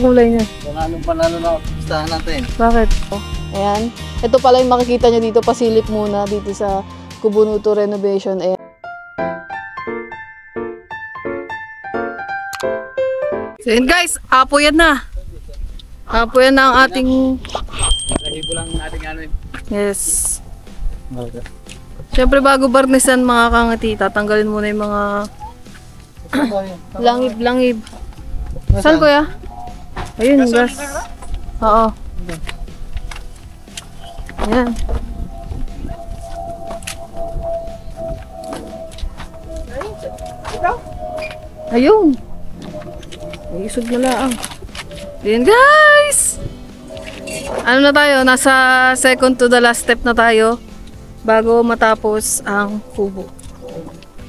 Kulay niya. Panalo na pustahan natin. Bakit? Ayan. Ito pala yung makikita nyo dito. Pasilip muna dito sa Kubunuto Renovation. Ayan. So yun guys, apo yan na. Apo yan na ang ating... Lahibo lang nating ano. Yes. Siyempre bago barnisan mga kangati, tatanggalin muna yung mga langib-langib. Saan kuya? Ayun, gas. Oo. Ayan. Ayun. Ay, isog na lang. Ayan guys! Ano na tayo? Nasa second to the last step na tayo bago matapos ang kubo.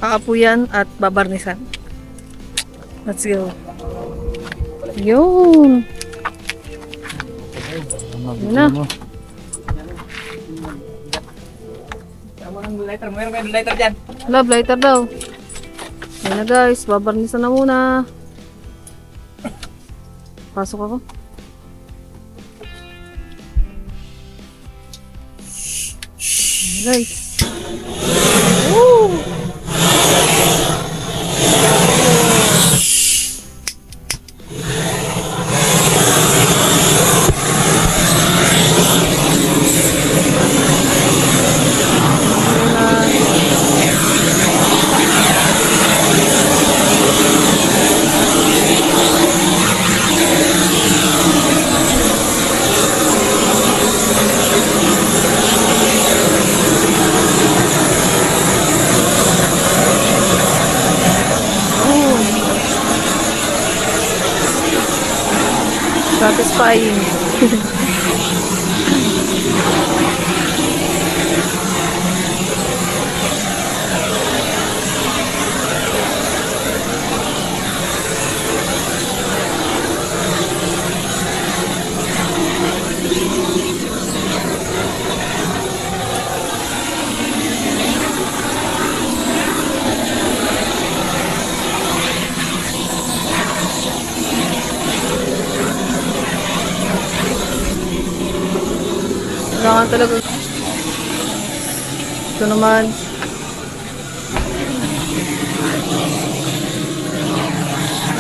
Aapuyan at babarnisan. Let's go. Yun. Yun na. Meron kayo lighter dyan. Love, lighter daw. Yun na guys, babarnisan na muna. Pasok ako. Guys. Woo! Satisfying. Kailangan talaga. Ito naman.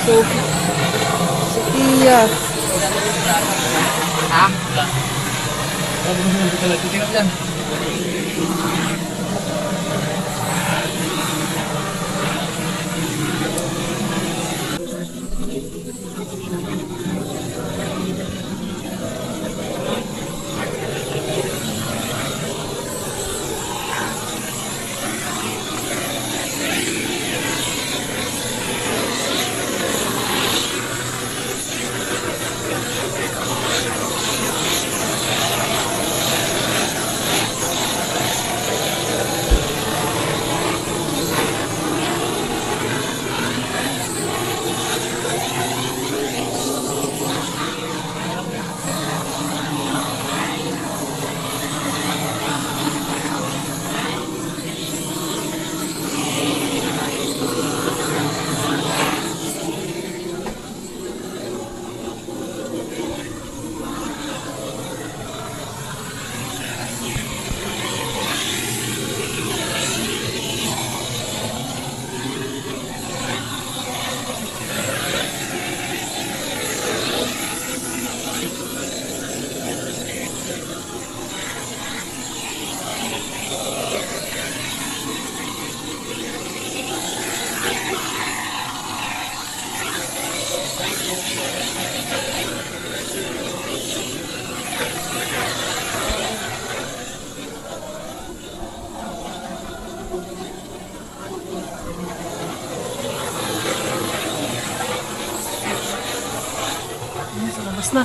So, Sophia. Ha? Titingnan dyan. Labas na.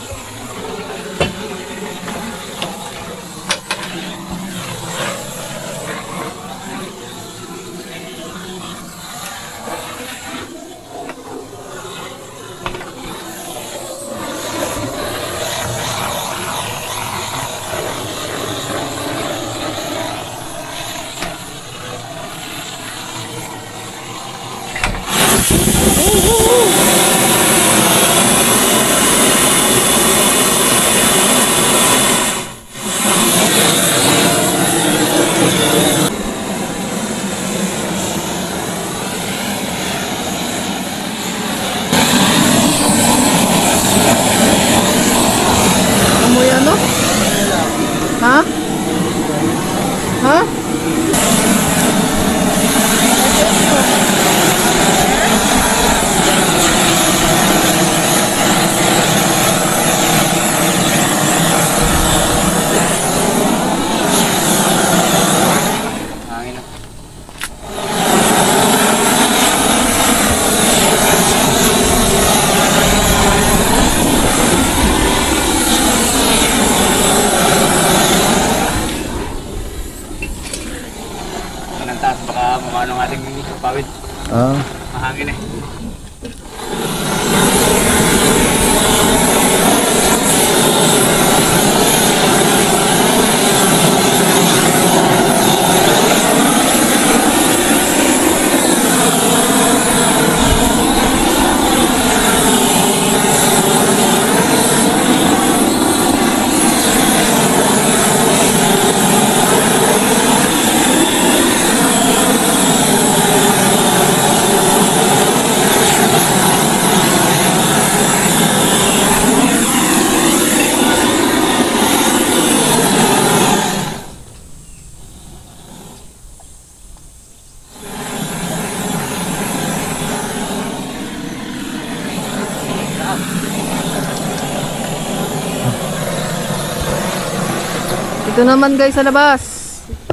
Ah. Mahangin eh. Ito naman guys sa labas.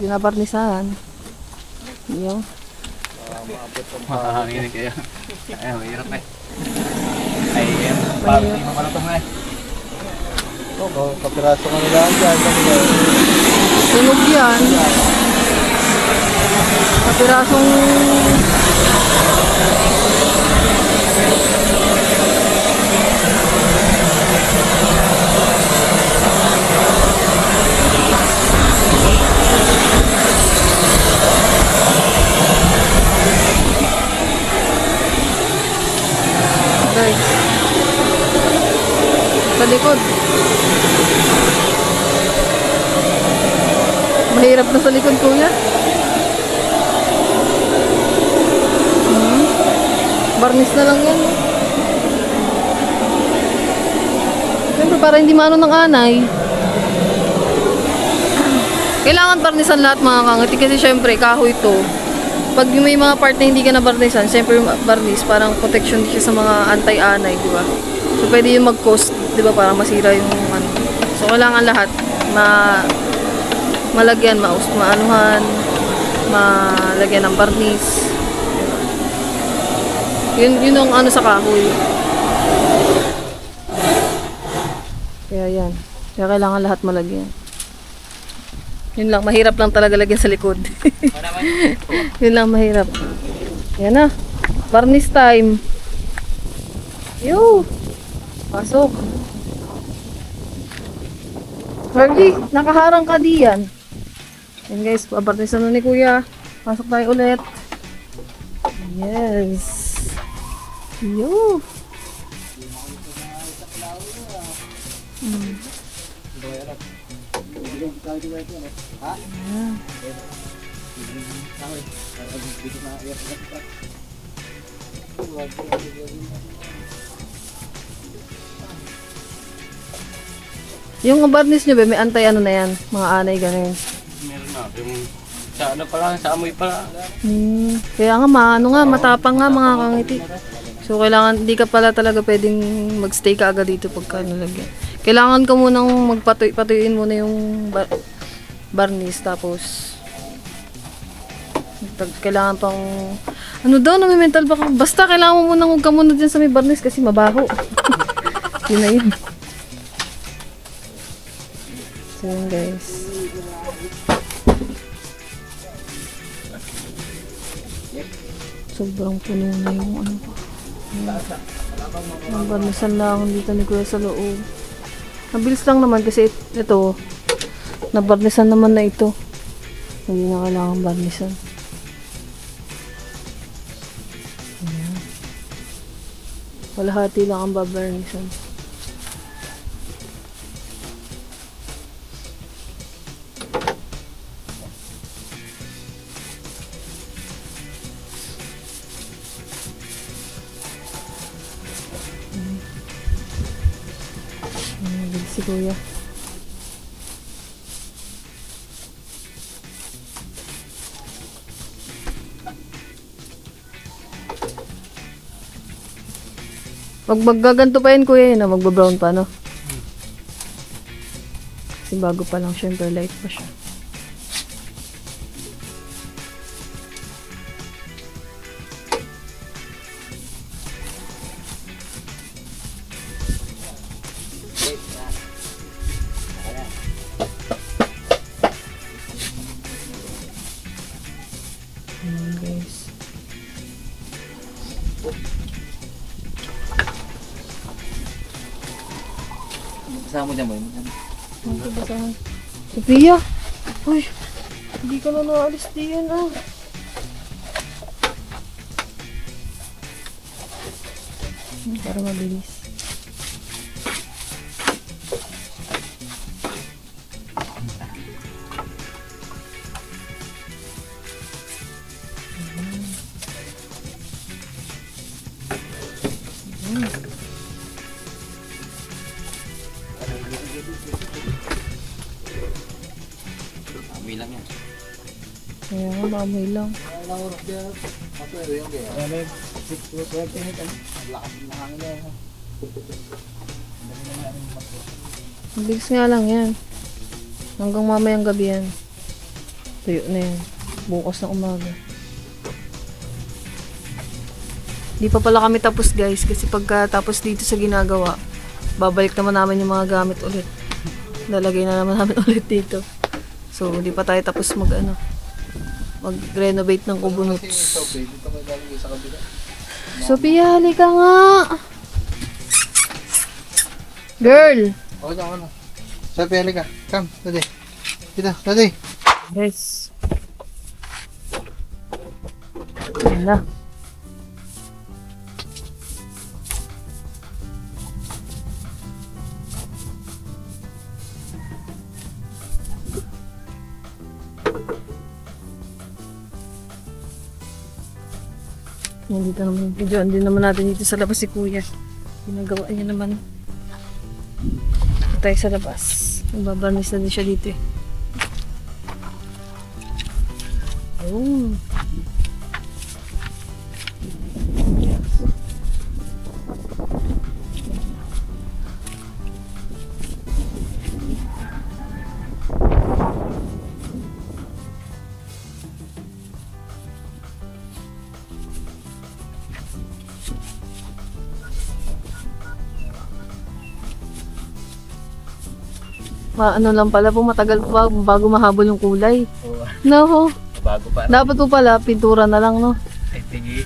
Binabarnisan. Yung. Mahangin eh kaya. Ay, mahirap eh. Ay, parang hindi mamalutong eh. Oo, kapiraso ka nila dyan. Sunog yan. Kapirasong... Guys. Sa likod. Mahirap na sa likod, kuya. Barnis na lang yan. Siyempre, para hindi maano ng anay. Kailangan barnisan lahat mga kangati. Kasi syempre, kahoy to. Pag may mga part na hindi ka na barnisan, syempre barnis, parang protection din siya sa mga anti-anay, di ba? So, pwede yung mag-cost, di ba? Parang masira yung ano. So, kailangan lahat malagyan, maanuhan, malagyan ng barnis. Yun ang ano sa kahoy. Kaya yan. Kaya kailangan lahat malagyan. Yun lang, mahirap lang talaga lagyan sa likod. Yun lang mahirap. Yan na. Varnish time. Yo. Pasok. Harley, nakaharang ka diyan. Yan guys, pabarnisan na ni kuya. Pasok tayo ulit. Yes. Yo. Yung barnish nyo ba, may antay ano na yan? Mga anay ganun. Meron na. Yung sa ano pala, sa amoy pala. Kaya nga, ano nga, matapang nga mga kangiti. So, kailangan, hindi ka pala talaga pwedeng magstay ka agad dito pagka nalagyan. Kailangan ka munang patuyuin muna yung barnish, tapos kailangan pang ano daw, nami-mental ba ka? Basta kailangan mo munang huwag ka muna dyan sa may barnish kasi mabaho. Yun na yun. So yun guys. Sobrang puno na yung ano pa. Ang barnisan lang dito ni kuya sa loob. Mabilis lang naman kasi ito nabarnisan naman na ito. Hindi na kailangan barnisan. Ayan. Kalahati lang ang babarnisan. Si kuya. Pag maggaganto pa yun kuya, yun, magbabrown pa, no? Kasi bago pa lang, syempre light pa siya. Ayan guys. Kasama mo dyan mo yun. Ano ba sa... Sophia! Uy! Hindi ka na naalis diyan ah. Para mabilis. Amoy lang yan. Kaya nga, maamoy lang. Mabilis nga lang yan. Hanggang mamayang gabi yan. Tuyo na yan. Bukas ng umaga. Di pa pala kami tapos guys. Kasi pagkatapos dito sa ginagawa, babalik naman namin yung mga gamit ulit. Lalagay na naman namin ulit dito. So, hindi pa tayo tapos mag-renovate ng kubunuts. Sophia, halika nga! Girl! Okay na. Sophie, halika. Come, dali. Dito, dali. Yes. Yan na. Nandito naman, medyo andin naman natin dito sa labas si Kuya. Ginagawa niya naman. Ito tayo sa labas. Nagbabarnis na din siya dito eh. Oh. Ano lang pala po, matagal pa bago mahabol yung kulay. Oo. No, Bago pa. dapat po pala, pintura na lang, no? Ay, tigi.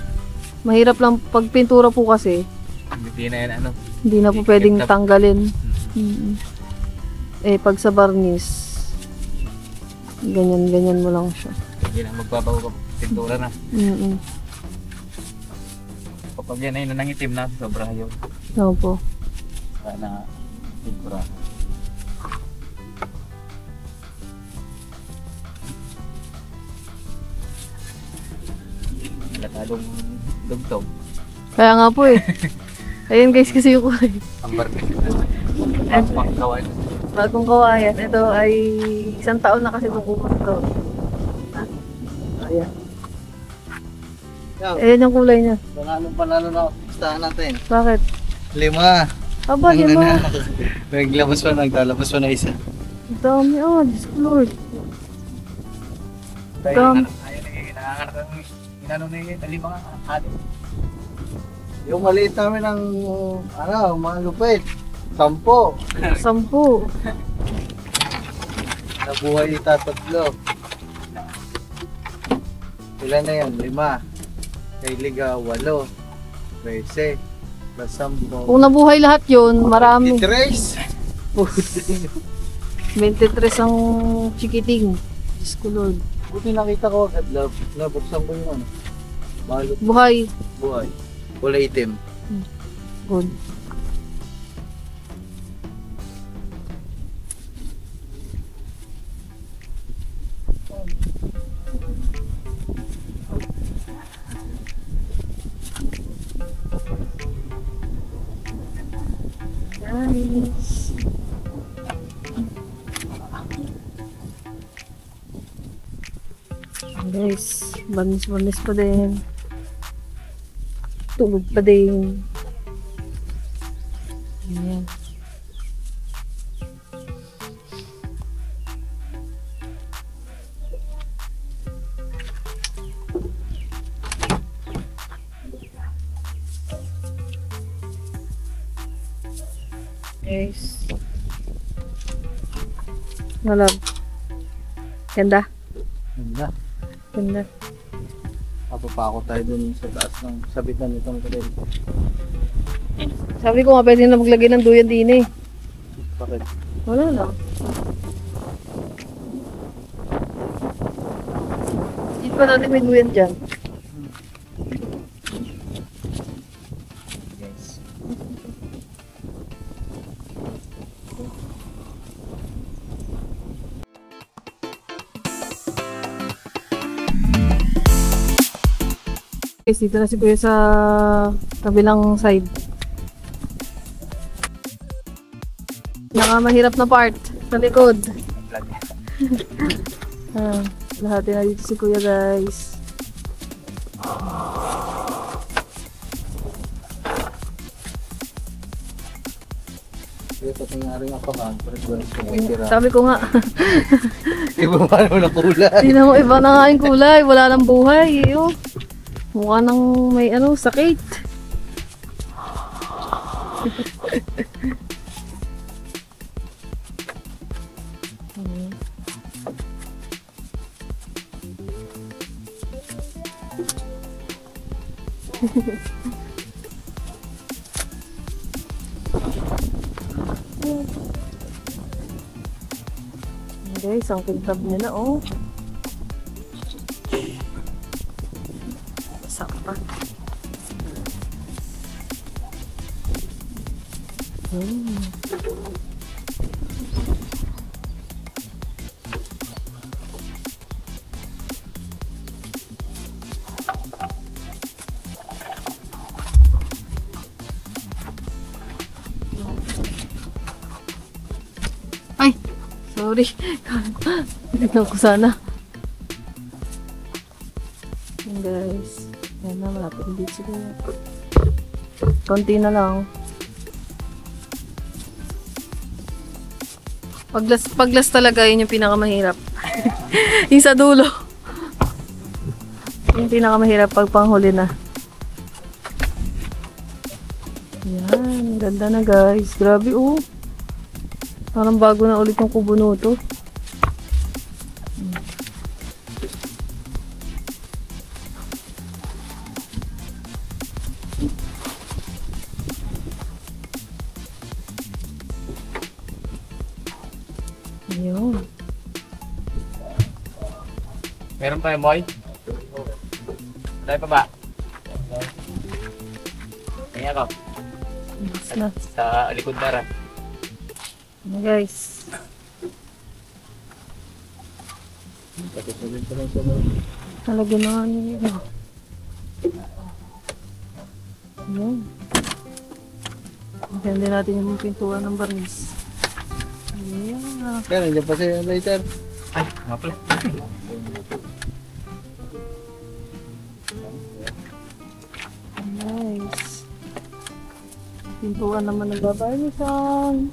Mahirap lang pag pintura po kasi, Hindi na yan ano. hindi na po pwedeng tanggalin. Eh, pag sa varnish, ganyan mo lang siya. Hindi na magbabago ka. Pintura na. Kapag yan ay nanangitim na, sobra yun. Opo. Sana pintura. Latadong dugtog. Kaya nga po eh. Ayan guys kasi yung kulay. Ang barbecue. Pangkawan. Bagong kawayan. Ito ay 1 taon na kasi itong kumot ko. Ayan. Ayan yung kulay niya. Panalo na listahan natin. Bakit? 5. Aba, yun mo. Naglabas pa, nagtalabas pa na isa. Ang dami. Oh, Diyos ko Lord. Ayun, nangangarap ng inano na yun. Talima nga. Atin. Yung maliit namin ng, mga lupit. 10. 10. Nabuhay itatatlo. Ilan na yan? 5. Kay Liga, 8. 13. Plus 10. Kung nabuhay lahat yun, marami. 23. 23 ang chikiting. Diyos ko Lord. Buti nakita ko agad, love. Nabuksan ko yung ano. Balot. Buhay. Buhay. Kulay itim. Good. Nice. Guys, banis pa din. Tulog pa din. Ayan. Guys. Nalab. Ganda. Ganda. Ganda. Nakapapako tayo dun sa taas ng sabitan nitong kadel. Sabi ko nga pwede na maglagay ng duyan din eh. Bakit? Wala lang. Hindi pa natin may duyan dyan. Yes. Guys, dito na si Kuya sa kabilang side. Mahirap na part sa likod. Lahat na dito si Kuya, guys. Ito tingnan ako ha. May tira. Sabi ko nga, Iba pa naman ang kulay. tingnan mo, iba na nga yung kulay. Wala nang buhay. Ew. Mukha nang may ano, sakit. Guys, ang kintab niya na, oh. Sakpa. Ay! Sorry. Tignan ko sana. Yan guys. Yan na, malapit na dito siguro. Konti na lang. Paglas talaga, yun yung pinakamahirap. Yung sa dulo. Yung pinakamahirap pag panghuli na. Yan, ganda na guys. Grabe oh. Parang bago na ulit yung kubo to. Ayun. Meron pa yung boy? Tayo pa ba? Tingnan ko. Yes na. Sa likod na rin. Ano guys. Talaga na nga nyo. Ayun. Maganda natin yung pintuan ng barnis. Ayan. Kaya nandiyan pa siya later. Ay, nga pala. Nice. Pintuan naman ng babarnisan.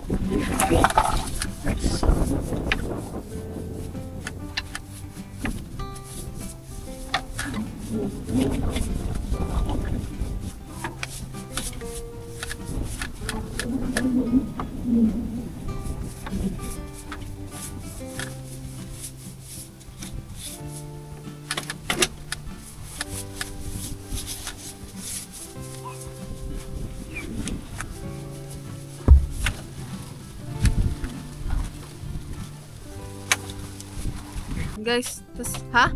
Guys, tas, ha?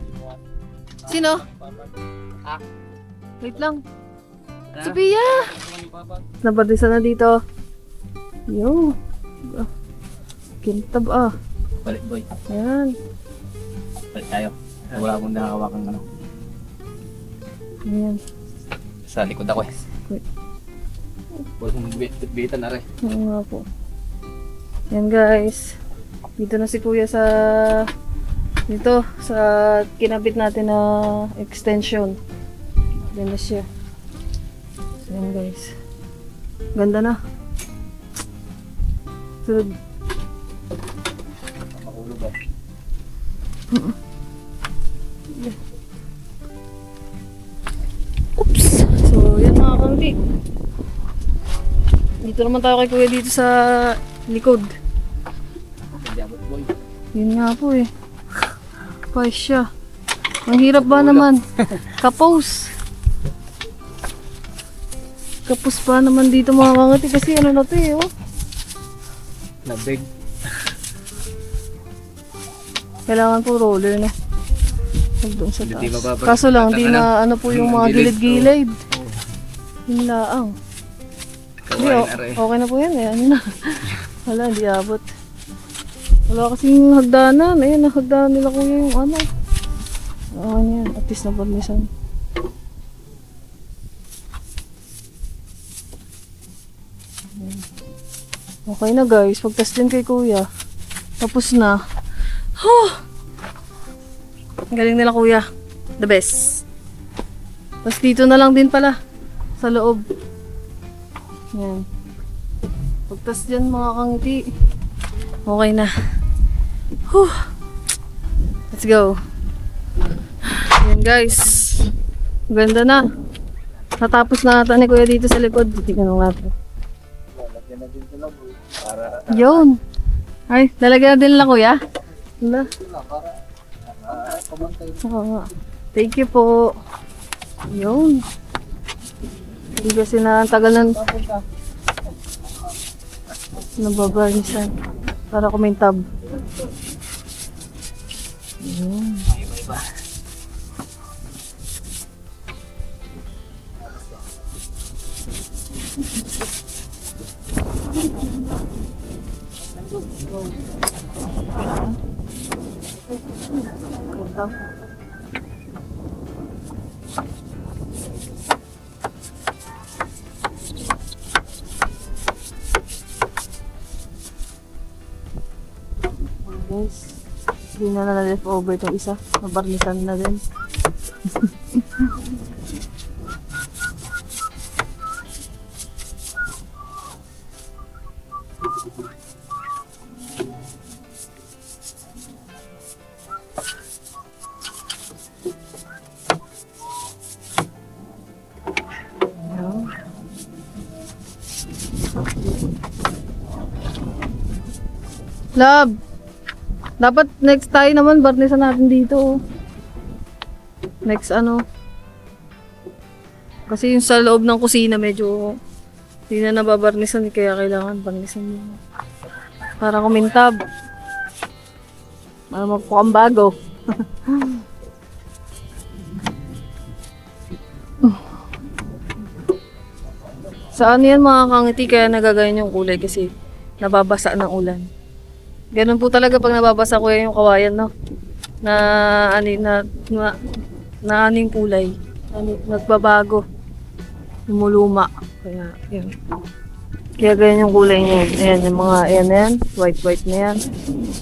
Sino? Ha? Wait lang. Sophia! Nabardisan na dito. Yo. Kintab ah. Balik boy. Ayan. Balik tayo. Wala akong nakakawakang ano. Ayan. Sa likod ako eh. Wait. Wala kong bit-bitan na rin. Oo nga po. Ayan guys. Dito na si Kuya sa dito sa kinabit natin na extension. Ayan na siya. So, ayan guys. Ganda na. Sunod. Makulog ba? Oops! So, yan mga kampi. Dito naman tayo kay Kuya dito sa likod. Hindi abot boy. Yun nga po eh. Pa siya. Ang hirap ba naman? Kapos. Kapos pa naman dito mga kangati kasi ano na to eh, oh. Nabig. Kailangan po roller na. Huwag doon sa Hindi taas. mababalik. Kaso lang, di na ano po yung mga Gilid. gilid-gilid. Yun laang. Hindi, Kawain na rin. okay na po yan eh. Ano na. Wala, hindi abot. Wala kasing hagdanan. Ayan, hagdanan nila kuya yung ano. Okay na yan. At least na permission. Okay na guys. Pagtas din kay kuya. Tapos na. Ang galing nila kuya. The best. Tapos dito na lang din pala. Sa loob. Yan. Pagtas dyan mga kangiti. Okay na. Whew. Let's go. Yan guys. Ganda na. Natapos na ata ni kuya dito sa likod. Tingnan lang natin. Lalagyan na din sila boy. Para Yun. Ay, lalagyan na din lang kuya. Wala. para kumantay. Oo nga. Thank you po. Yun. Hindi kasi na ang tagal ng nababarnisan para kumintab. Yun. Iba-iba. Kumintab. Guys, hindi na left over itong isa. Mabarnisan na din. Ayan. Love! Dapat next tayo naman, barnisan natin dito. Oh. Next ano. Kasi yung sa loob ng kusina medyo hindi na nababarnisan kaya kailangan barnisan mo. Para kumintab. Para magpukang bago. Sa ano yan mga kangiti kaya nagagayon yung kulay kasi nababasa ng ulan. Ganun po talaga pag nababasa ko yung kawayan, no? Na aning kulay. Nagbabago. Lumuluma. Kaya, yun. Kaya ganyan yung kulay niya. Ayan, yung mga, ayan na yan. White na yan.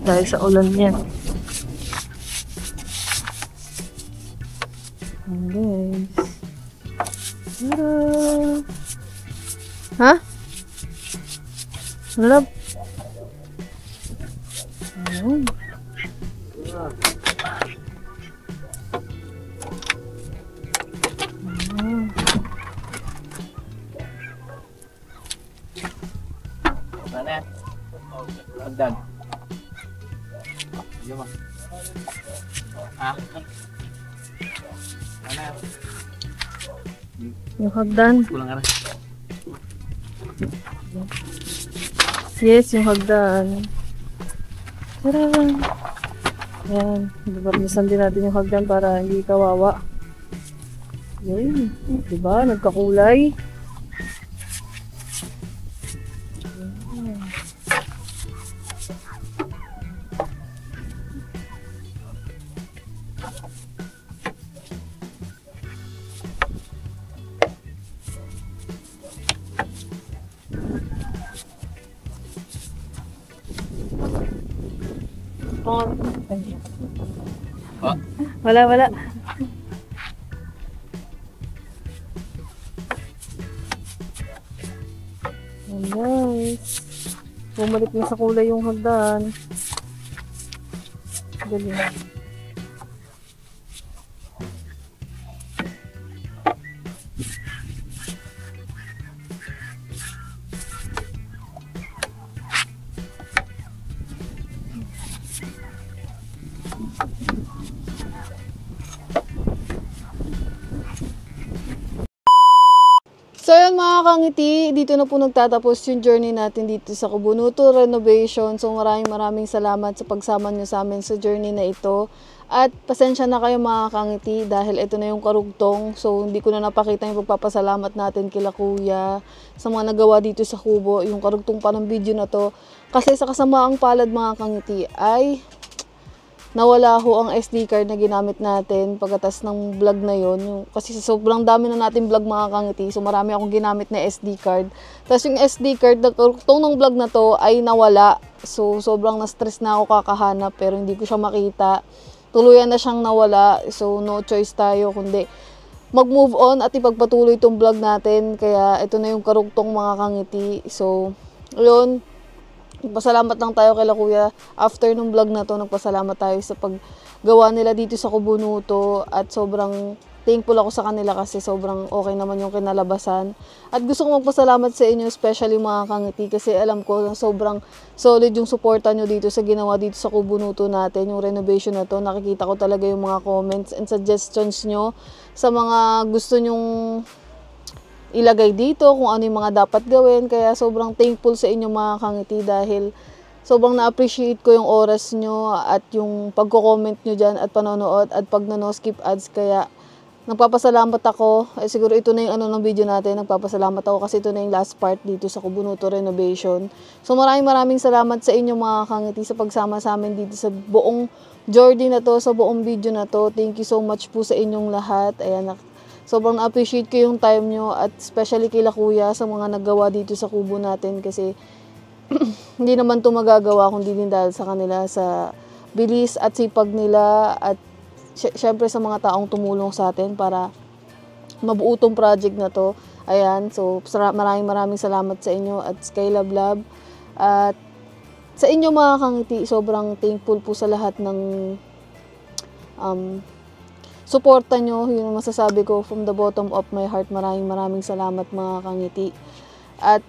Dahil sa ulan niya. Ayan, guys. Tara! Ha? Love. Ayan. Ayan. Mana? Hagdan. Iya mah. Ah. Mana? Yung hagdan. Pulang arah. Yes, yung hagdan. Tara! Ayan. Babarnisan din natin yung hagdan para hindi kawawa. Yun. Diba? Nagkakulay. Ayan. Oh. Wala. Ayan guys. Bumalik na sa kulay yung hagdan. Galing. So yun mga kangiti, dito na po nagtatapos yung journey natin dito sa Kubunuto Renovation. So maraming salamat sa pagsama nyo sa amin sa journey na ito. At pasensya na kayo mga kangiti dahil ito na yung karugtong. So hindi ko na napakita yung pagpapasalamat natin kila kuya sa mga nagawa dito sa Kubo. Yung karugtong pa ng video na to. Kasi sa kasamaang palad mga kangiti ay nawala ho ang SD card na ginamit natin pagkatas ng vlog na yon. Kasi sobrang dami na natin vlog mga kangiti. So marami akong ginamit na SD card. Tapos yung SD card, karugtong ng vlog na to ay nawala. So sobrang na-stress na ako kakahanap pero hindi ko siya makita. Tuluyan na siyang nawala, so no choice tayo kundi mag-move on at ipagpatuloy itong vlog natin. Kaya ito na yung karugtong mga kangiti. So, yun, nagpasalamat lang tayo kay kuya. After nung vlog na to, nagpasalamat tayo sa paggawa nila dito sa Kubunuto at sobrang thankful ako sa kanila kasi sobrang okay naman yung kinalabasan. At gusto ko magpasalamat sa inyo, especially mga kangiti, kasi alam ko na sobrang solid yung suporta nyo dito sa ginawa dito sa Kubunuto natin, yung renovation na to. Nakikita ko talaga yung mga comments and suggestions nyo sa mga gusto nyong ilagay dito, kung ano yung mga dapat gawin. Kaya sobrang thankful sa inyo mga kangiti dahil sobrang na-appreciate ko yung oras nyo at yung pagko-comment nyo dyan at panonood at pag no-skip ads. Kaya nagpapasalamat ako. Siguro ito na yung ng video natin. Nagpapasalamat ako kasi ito na yung last part dito sa Kubunuto Renovation. So maraming salamat sa inyo mga kangiti sa pagsama sa amin dito sa buong journey na to, sa buong video na to. Thank you so much po sa inyong lahat. Ayan, sobrang na-appreciate ko yung time nyo at especially kila kuya sa mga naggawa dito sa kubo natin kasi hindi naman to magagawa kundi din dahil sa kanila, sa bilis at sipag nila at syempre sa mga taong tumulong sa atin para mabuo tong project na to. Ayan, so maraming salamat sa inyo at kay Love. At sa inyo mga kangiti, sobrang thankful po sa lahat ng suporta nyo. Yun ang masasabi ko from the bottom of my heart. Maraming salamat mga kangiti. At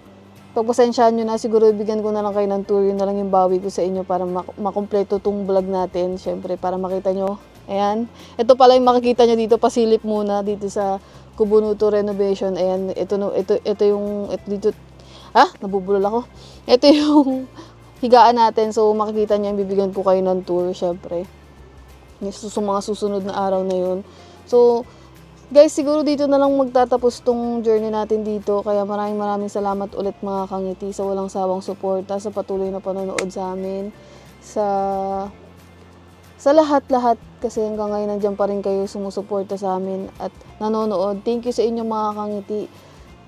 pagpasensyahan nyo na, siguro ibigyan ko na lang kayo ng tour. Yun na lang yung bawi ko sa inyo para makumpleto tong vlog natin. Syempre para makita nyo. Ayan. Ito pala yung makikita nyo dito. Pasilip muna dito sa Kubunuto Renovation. Ayan. Ito yung dito. Nabubulol ako. Ito yung higaan natin. So makikita nyo, bibigyan po kayo ng tour. Syempre. Sa mga susunod na araw na yun. So guys, siguro dito na lang magtatapos tong journey natin dito. Kaya maraming salamat ulit mga kangiti sa walang sawang suporta, sa patuloy na panonood sa amin, sa lahat-lahat kasi hanggang ngayon nandiyan pa rin kayo sumusuporta sa amin at nanonood. Thank you sa inyo mga kangiti.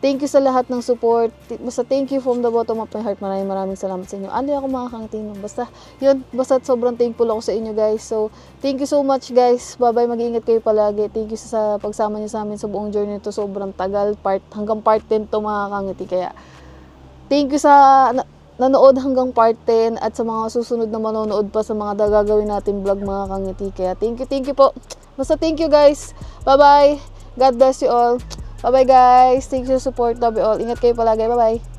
Thank you sa lahat ng support. Basta thank you from the bottom of my heart. Maraming salamat sa inyo. Andi ako mga kangiti. Basta sobrang thankful ako sa inyo guys. So, thank you so much guys. Bye-bye. Mag-iingat kayo palagi. Thank you sa pagsama niyo sa amin sa buong journey nito. Sobrang tagal. Hanggang part 10 to mga kangiti. Kaya, thank you sa nanood hanggang part 10 at sa mga susunod na manonood pa sa mga gagawin natin vlog mga kangiti. Kaya, thank you po. Basta thank you guys. Bye-bye. God bless you all. Bye-bye guys. Thank you for support. Love you all. Ingat kayo palagi. Bye-bye.